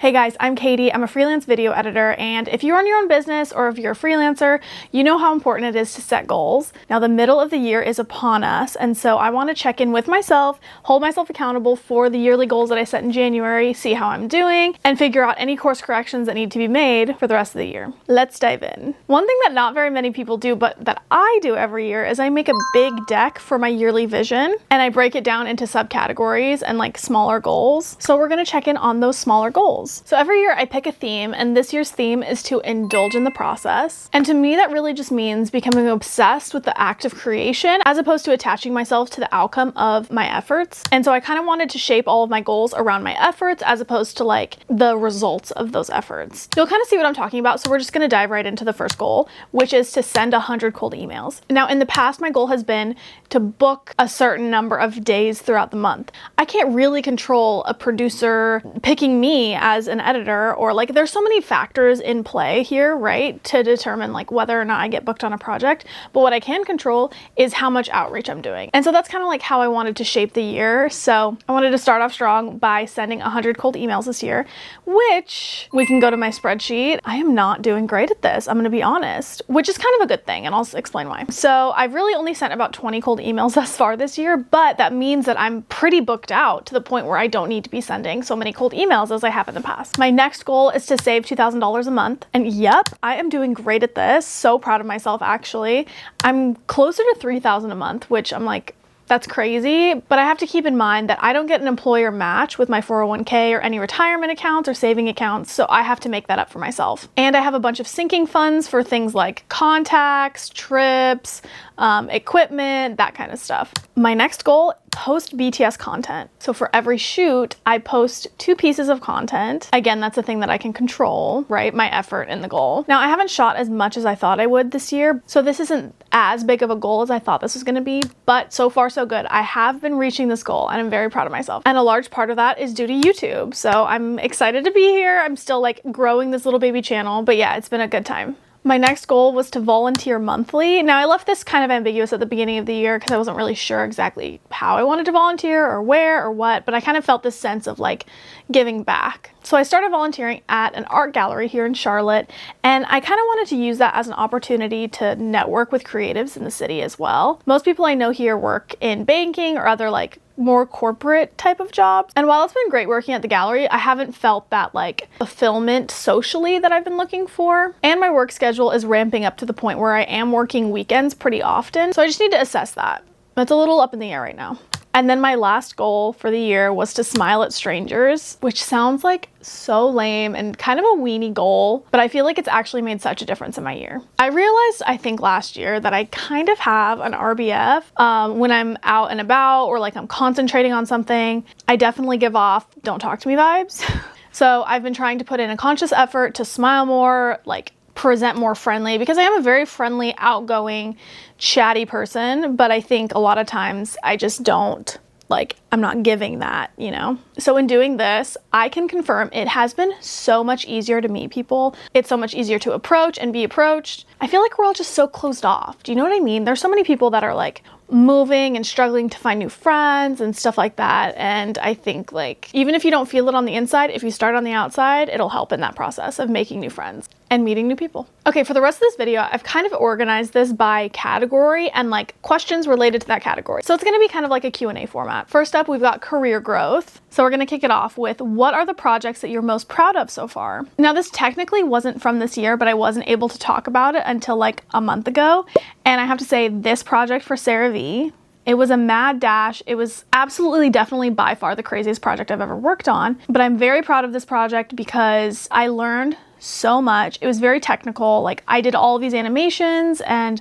Hey guys, I'm Katie. I'm a freelance video editor, and if you run your own business or if you're a freelancer, you know how important it is to set goals. Now, the middle of the year is upon us, and so I want to check in with myself, hold myself accountable for the yearly goals that I set in January, see how I'm doing, and figure out any course corrections that need to be made for the rest of the year. Let's dive in. One thing that not very many people do, but that I do every year, is I make a big deck for my yearly vision, and I break it down into subcategories and like smaller goals. So we're going to check in on those smaller goals. So every year I pick a theme, and this year's theme is to indulge in the process. And to me, that really just means becoming obsessed with the act of creation as opposed to attaching myself to the outcome of my efforts. And so I kind of wanted to shape all of my goals around my efforts as opposed to like the results of those efforts. You'll kind of see what I'm talking about. So we're just going to dive right into the first goal, which is to send 100 cold emails. Now, in the past, my goal has been to book a certain number of days throughout the month. I can't really control a producer picking me as an editor, or like there's so many factors in play here, right, to determine like whether or not I get booked on a project. But what I can control is how much outreach I'm doing. And so that's kind of like how I wanted to shape the year. So I wanted to start off strong by sending 100 cold emails this year, which we can go to my spreadsheet. I am not doing great at this, I'm going to be honest, which is kind of a good thing, and I'll explain why. So I've really only sent about 20 cold emails thus far this year, but that means that I'm pretty booked out to the point where I don't need to be sending so many cold emails as I have in the past. My next goal is to save $2,000 a month. And yep, I am doing great at this. So proud of myself, actually. I'm closer to $3,000 a month, which I'm like, that's crazy, but I have to keep in mind that I don't get an employer match with my 401k or any retirement accounts or saving accounts, so I have to make that up for myself. And I have a bunch of sinking funds for things like contacts, trips, equipment, that kind of stuff. My next goal, post BTS content. So for every shoot, I post 2 pieces of content. Again, that's a thing that I can control, right? My effort and the goal. Now, I haven't shot as much as I thought I would this year, so this isn't as big of a goal as I thought this was going to be, but so far so good. I have been reaching this goal, and I'm very proud of myself. And a large part of that is due to YouTube. So I'm excited to be here. I'm still like growing this little baby channel, but yeah, it's been a good time. My next goal was to volunteer monthly. Now, I left this kind of ambiguous at the beginning of the year because I wasn't really sure exactly how I wanted to volunteer or where or what, but I kind of felt this sense of like giving back. So I started volunteering at an art gallery here in Charlotte, and I kind of wanted to use that as an opportunity to network with creatives in the city as well. Most people I know here work in banking or other like more corporate type of jobs. And while it's been great working at the gallery, I haven't felt that like fulfillment socially that I've been looking for. And my work schedule is ramping up to the point where I am working weekends pretty often. So I just need to assess that. It's a little up in the air right now. And then my last goal for the year was to smile at strangers, which sounds like so lame and kind of a weenie goal, but I feel like it's actually made such a difference in my year. I realized, I think last year, that I kind of have an RBF when I'm out and about or like I'm concentrating on something. I definitely give off don't talk to me vibes. So I've been trying to put in a conscious effort to smile more, like present more friendly, because I am a very friendly, outgoing, chatty person, but I think a lot of times I just don't, like, I'm not giving that, you know? So in doing this, I can confirm it has been so much easier to meet people. It's so much easier to approach and be approached. I feel like we're all just so closed off. Do you know what I mean? There's so many people that are like moving and struggling to find new friends and stuff like that. And I think like, even if you don't feel it on the inside, if you start on the outside, it'll help in that process of making new friends and meeting new people. Okay, for the rest of this video, I've kind of organized this by category and like questions related to that category. So it's gonna be kind of like a Q&A format. First up, we've got career growth. So we're gonna kick it off with, what are the projects that you're most proud of so far? Now, this technically wasn't from this year, but I wasn't able to talk about it until like a month ago. And I have to say, this project for Sarah V, it was a mad dash. It was absolutely, definitely by far the craziest project I've ever worked on. But I'm very proud of this project because I learned so much. It was very technical. Like, I did all of these animations, and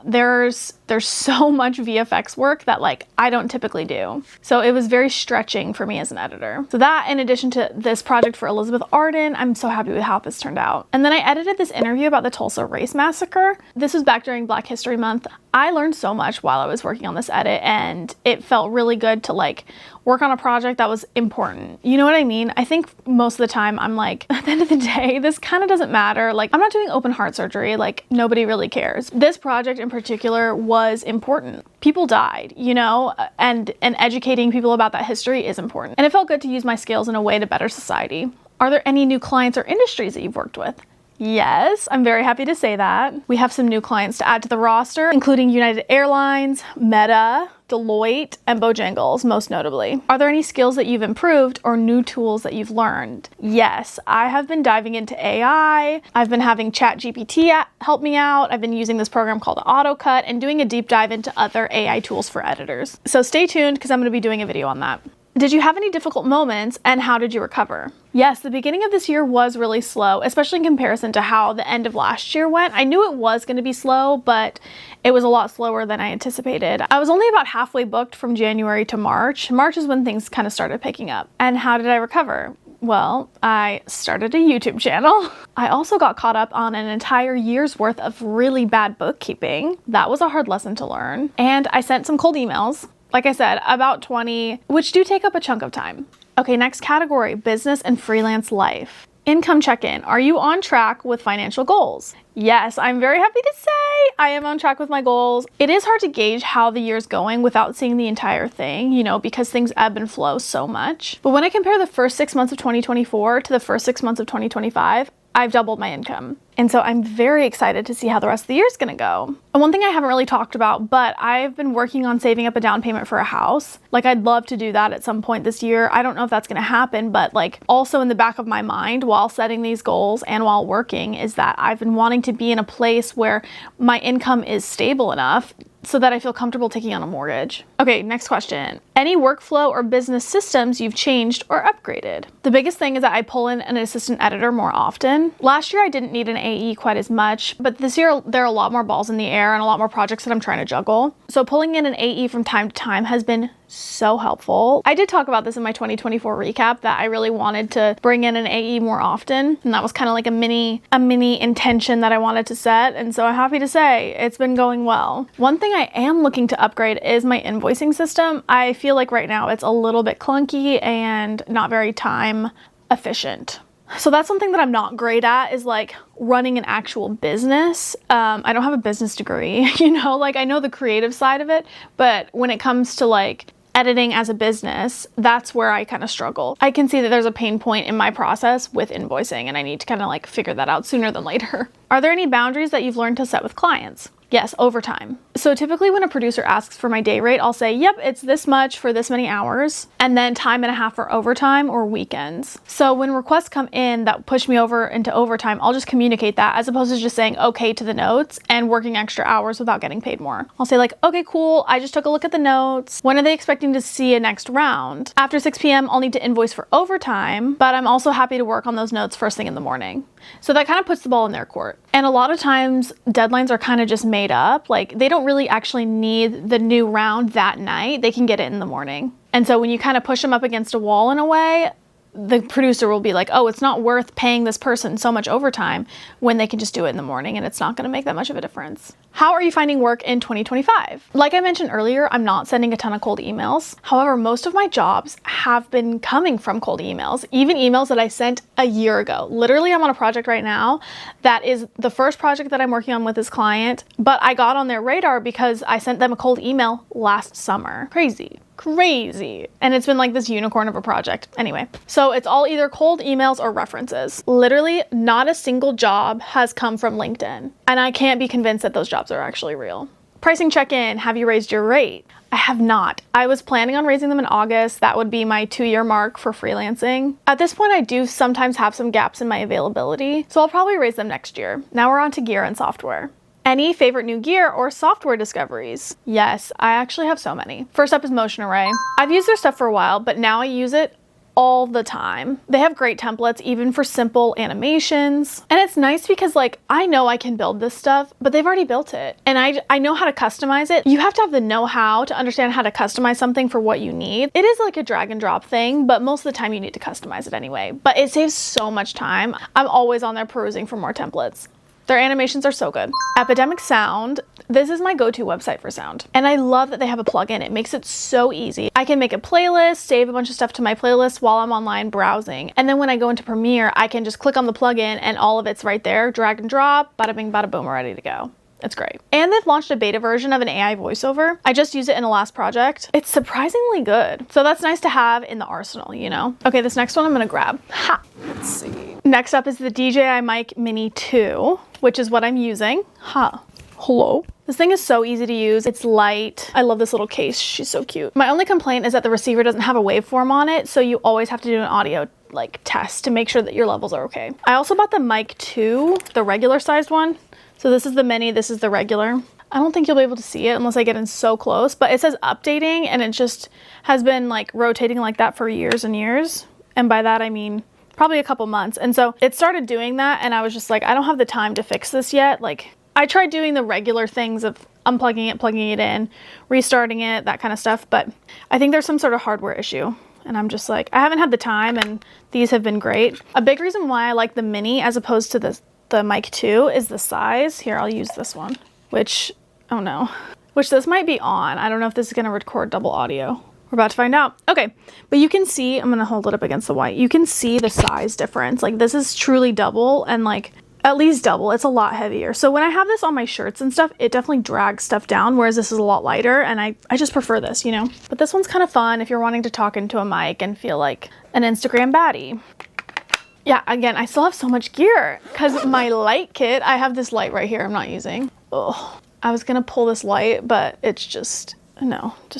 there's so much VFX work that like I don't typically do. So it was very stretching for me as an editor. So that, in addition to this project for Elizabeth Arden, I'm so happy with how this turned out. And then I edited this interview about the Tulsa Race Massacre. This was back during Black History Month. I learned so much while I was working on this edit, and it felt really good to like work on a project that was important. You know what I mean? I think most of the time I'm like, at the end of the day, this kind of doesn't matter. Like, I'm not doing open heart surgery. Like, nobody really cares. This project in particular was important. People died, you know, and educating people about that history is important. And it felt good to use my skills in a way to better society. Are there any new clients or industries that you've worked with? Yes, I'm very happy to say that. We have some new clients to add to the roster, including United Airlines, Meta, Deloitte, and Bojangles, most notably. Are there any skills that you've improved or new tools that you've learned? Yes, I have been diving into AI. I've been having ChatGPT help me out. I've been using this program called AutoCut and doing a deep dive into other AI tools for editors. So stay tuned because I'm going to be doing a video on that. Did you have any difficult moments and how did you recover? Yes, the beginning of this year was really slow, especially in comparison to how the end of last year went. I knew it was going to be slow, but it was a lot slower than I anticipated. I was only about halfway booked from January to March. March is when things kind of started picking up. And how did I recover? Well, I started a YouTube channel. I also got caught up on an entire year's worth of really bad bookkeeping. That was a hard lesson to learn. And I sent some cold emails. Like I said, about 20, which do take up a chunk of time. Okay, next category, business and freelance life. Income check-in. Are you on track with financial goals? Yes, I'm very happy to say I am on track with my goals. It is hard to gauge how the year's going without seeing the entire thing, because things ebb and flow so much. But when I compare the first 6 months of 2024 to the first 6 months of 2025, I've doubled my income. And so I'm very excited to see how the rest of the year is going to go. And one thing I haven't really talked about, but I've been working on saving up a down payment for a house. I'd love to do that at some point this year. I don't know if that's going to happen, but also in the back of my mind while setting these goals and while working is that I've been wanting to be in a place where my income is stable enough so that I feel comfortable taking on a mortgage. Okay, next question. Any workflow or business systems you've changed or upgraded? The biggest thing is that I pull in an assistant editor more often. Last year I didn't need an AE quite as much, but this year there are a lot more balls in the air and a lot more projects that I'm trying to juggle. So pulling in an AE from time to time has been so helpful. I did talk about this in my 2024 recap that I really wanted to bring in an AE more often, and that was kind of like a mini intention that I wanted to set, and so I'm happy to say it's been going well. One thing I am looking to upgrade is my invoicing system. I feel like right now it's a little bit clunky and not very time efficient. So that's something that I'm not great at is running an actual business. I don't have a business degree, I know the creative side of it, but when it comes to editing as a business, that's where I kind of struggle. I can see that there's a pain point in my process with invoicing and I need to kind of figure that out sooner than later. Are there any boundaries that you've learned to set with clients? Yes, overtime. So typically when a producer asks for my day rate, I'll say, yep, it's this much for this many hours, and then time and a half for overtime or weekends. So when requests come in that push me over into overtime, I'll just communicate that as opposed to just saying okay to the notes and working extra hours without getting paid more. I'll say okay, cool, I just took a look at the notes. When are they expecting to see a next round? After 6 p.m., I'll need to invoice for overtime, but I'm also happy to work on those notes first thing in the morning. So that kind of puts the ball in their court. And a lot of times deadlines are kind of just made up. They don't really actually need the new round that night. They can get it in the morning. And so when you kind of push them up against a wall in a way, the producer will be like, oh, it's not worth paying this person so much overtime when they can just do it in the morning and it's not going to make that much of a difference. How are you finding work in 2025? Like I mentioned earlier, I'm not sending a ton of cold emails. However, most of my jobs have been coming from cold emails, even emails that I sent a year ago. Literally, I'm on a project right now that is the first project that I'm working on with this client, but I got on their radar because I sent them a cold email last summer. Crazy. And it's been this unicorn of a project. Anyway, so it's all either cold emails or references. Literally not a single job has come from LinkedIn. And I can't be convinced that those jobs are actually real. Pricing check-in, have you raised your rate? I have not. I was planning on raising them in August. That would be my 2-year mark for freelancing. At this point, I do sometimes have some gaps in my availability, so I'll probably raise them next year. Now we're on to gear and software. Any favorite new gear or software discoveries? Yes, I actually have so many. First up is Motion Array. I've used their stuff for a while, but now I use it all the time. They have great templates, even for simple animations. And it's nice because I know I can build this stuff, but they've already built it. And I know how to customize it. You have to have the know-how to understand how to customize something for what you need. It is a drag and drop thing, but most of the time you need to customize it anyway. But it saves so much time. I'm always on there perusing for more templates. Their animations are so good. Epidemic Sound. This is my go-to website for sound. And I love that they have a plugin. It makes it so easy. I can make a playlist, save a bunch of stuff to my playlist while I'm online browsing. And then when I go into Premiere, I can just click on the plugin and all of it's right there. Drag and drop, bada bing, bada boom, we're ready to go. It's great. And they've launched a beta version of an AI voiceover. I just used it in the last project. It's surprisingly good. So that's nice to have in the arsenal, Okay, this next one I'm gonna grab. Ha! Let's Next up is the DJI Mic Mini 2, which is what I'm using. Hello. This thing is so easy to use. It's light. I love this little case. She's so cute. My only complaint is that the receiver doesn't have a waveform on it, so you always have to do an audio test to make sure that your levels are okay. I also bought the Mic 2, the regular sized one. So this is the mini, this is the regular. I don't think you'll be able to see it unless I get in so close, but it says updating and it just has been like rotating like that for years and years. And by that, I mean probably a couple months. And so it started doing that and I was just like, I don't have the time to fix this yet. Like I tried doing the regular things of unplugging it, plugging it in, restarting it, that kind of stuff. But I think there's some sort of hardware issue. And I'm just like, I haven't had the time and these have been great. A big reason why I like the mini as opposed to the Mic 2 is the size. Here, I'll use this one, which this might be on. I don't know if this is gonna record double audio. We're about to find out. Okay, but you can see, I'm gonna hold it up against the white. You can see the size difference. Like this is truly double and like at least double. It's a lot heavier. So when I have this on my shirts and stuff, it definitely drags stuff down, whereas this is a lot lighter and I just prefer this, you know? But this one's kind of fun if you're wanting to talk into a mic and feel like an Instagram baddie. Yeah, again, I still have so much gear because my light kit, I have this light right here I'm not using. Ugh. I was gonna pull this light, but it's just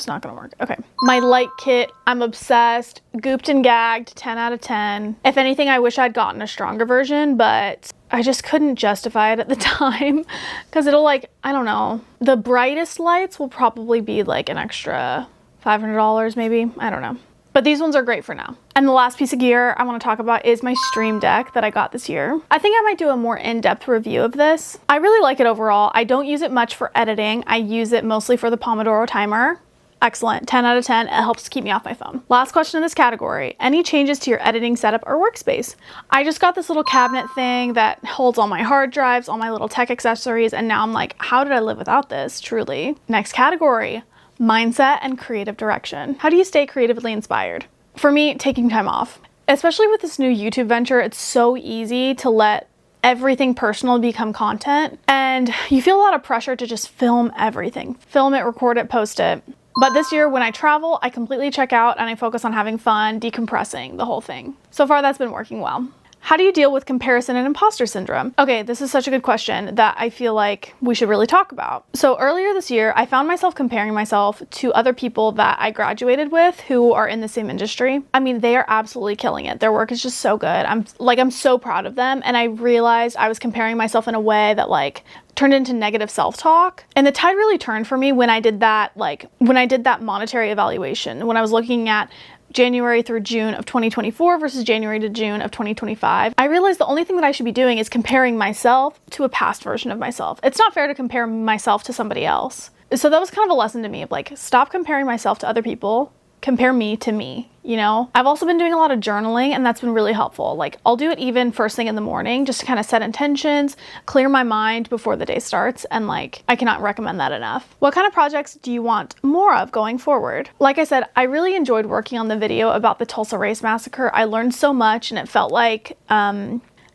not gonna work. Okay, my light kit, I'm obsessed, gooped and gagged, 10 out of 10. If anything, I wish I'd gotten a stronger version, but I just couldn't justify it at the time because it'll like, I don't know. The brightest lights will probably be like an extra $500 maybe, I don't know. But these ones are great for now. And the last piece of gear I want to talk about is my Stream Deck that I got this year. I think I might do a more in-depth review of this. I really like it overall. I don't use it much for editing. I use it mostly for the Pomodoro timer. Excellent, 10 out of 10. It helps keep me off my phone. Last question in this category. Any changes to your editing setup or workspace? I just got this little cabinet thing that holds all my hard drives, all my little tech accessories, and now I'm like, how did I live without this, truly? Next category. Mindset and creative direction. How do you stay creatively inspired? For me, taking time off. Especially with this new YouTube venture, it's so easy to let everything personal become content. And you feel a lot of pressure to just film everything. Film it, record it, post it. But this year, when I travel, I completely check out and I focus on having fun, decompressing, the whole thing. So far, that's been working well. How do you deal with comparison and imposter syndrome? Okay, this is such a good question that I feel like we should really talk about. So earlier this year, I found myself comparing myself to other people that I graduated with who are in the same industry. I mean, they are absolutely killing it. Their work is just so good. I'm so proud of them. And I realized I was comparing myself in a way that like turned into negative self-talk. And the tide really turned for me when I did that, monetary evaluation, when I was looking at January through June of 2024 versus January to June of 2025. I realized the only thing that I should be doing is comparing myself to a past version of myself. It's not fair to compare myself to somebody else. So that was kind of a lesson to me of like, stop comparing myself to other people, compare me to me, you know? I've also been doing a lot of journaling and that's been really helpful. Like I'll do it even first thing in the morning just to kind of set intentions, clear my mind before the day starts. And like, I cannot recommend that enough. What kind of projects do you want more of going forward? Like I said, I really enjoyed working on the video about the Tulsa Race Massacre. I learned so much and it felt like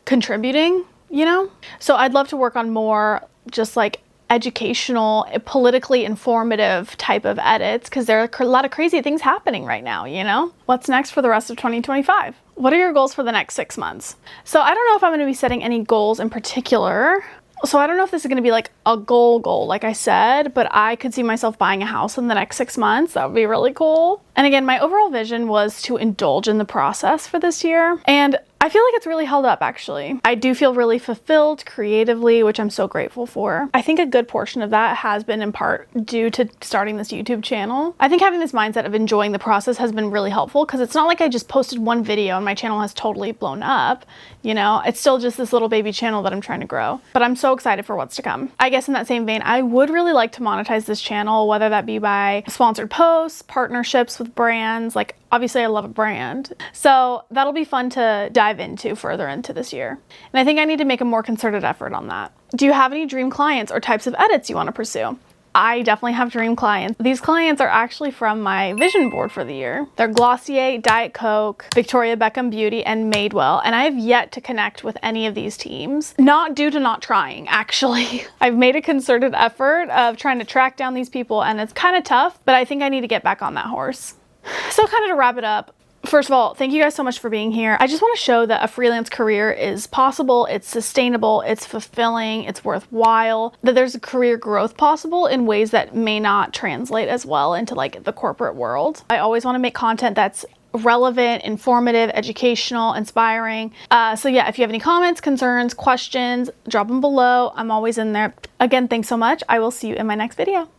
contributing, you know? So I'd love to work on more just like educational, politically informative type of edits because there are a lot of crazy things happening right now, you know? What's next for the rest of 2025? What are your goals for the next 6 months? So I don't know if I'm going to be setting any goals in particular. So I don't know if this is going to be like a goal, like I said, but I could see myself buying a house in the next 6 months. That would be really cool. And again, my overall vision was to indulge in the process for this year. And I feel like it's really held up, actually. I do feel really fulfilled creatively, which I'm so grateful for. I think a good portion of that has been in part due to starting this YouTube channel. I think having this mindset of enjoying the process has been really helpful because it's not like I just posted one video and my channel has totally blown up. You know, it's still just this little baby channel that I'm trying to grow. But I'm so excited for what's to come. I guess in that same vein, I would really like to monetize this channel, whether that be by sponsored posts, partnerships with brands, like obviously I love a brand. So that'll be fun to dive into further into this year. And I think I need to make a more concerted effort on that. Do you have any dream clients or types of edits you want to pursue? I definitely have dream clients. These clients are actually from my vision board for the year. They're Glossier, Diet Coke, Victoria Beckham Beauty, and Madewell. And I have yet to connect with any of these teams. Not due to not trying, actually. I've made a concerted effort of trying to track down these people and it's kind of tough, but I think I need to get back on that horse. So kind of to wrap it up, First of all, thank you guys so much for being here. I just want to show that a freelance career is possible, it's sustainable, it's fulfilling, it's worthwhile, that there's a career growth possible in ways that may not translate as well into like the corporate world. I always want to make content that's relevant, informative, educational, inspiring. So yeah, if you have any comments, concerns, questions, drop them below. I'm always in there. Again, thanks so much. I will see you in my next video.